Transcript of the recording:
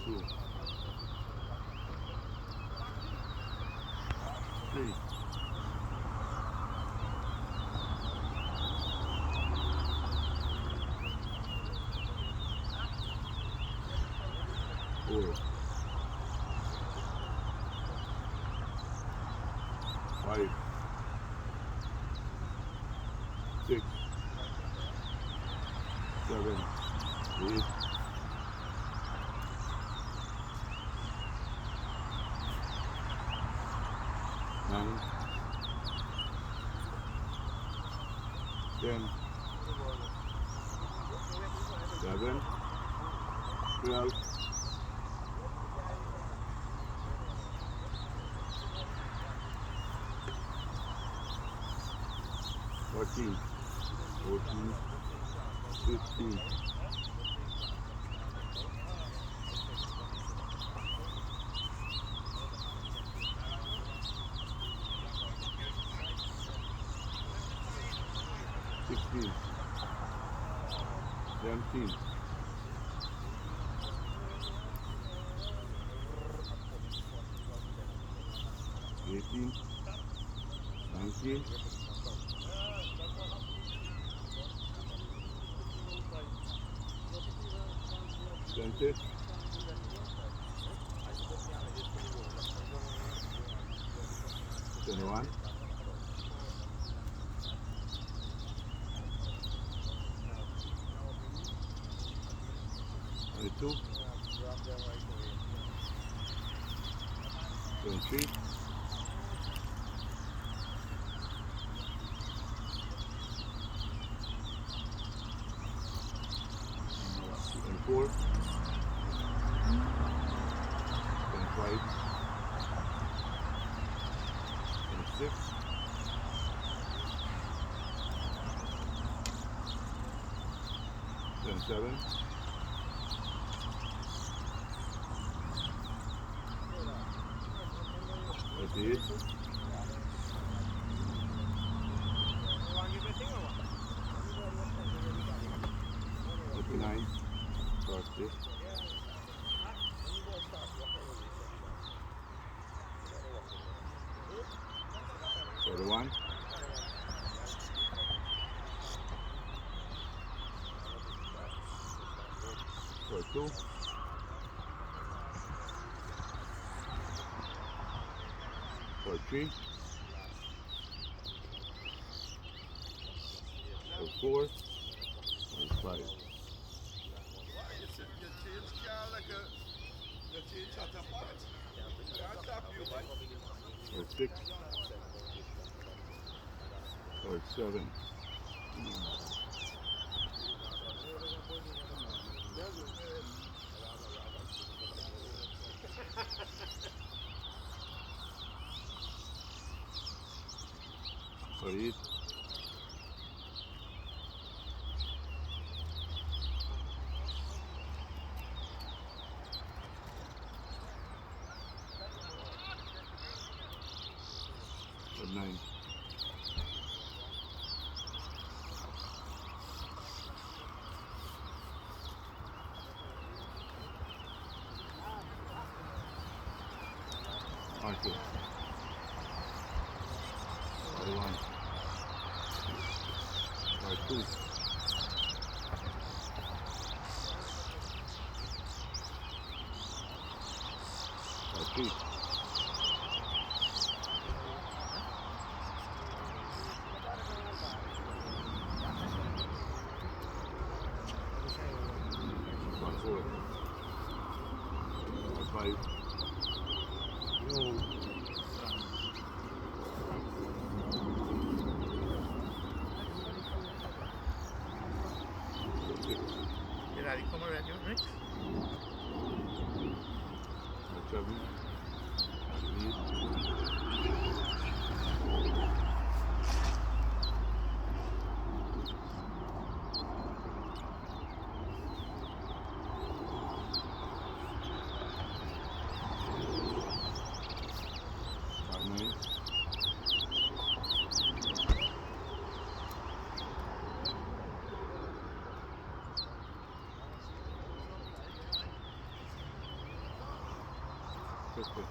2, 3, 4, 5, 6, 7, 8, 9, 10, 11, 12, 14, 14, 15, 16, 17, 18, 19, 20, 21, 22, 23, 24, 25, 26, 27, 28, 29, 30, 31, 32, 43, 44, 45, 46, 47, 48, 49, 50, 51, 52, 53, 54, 55, 56, Did I come around your mix? 57, 58, 59, 60, Perfetto.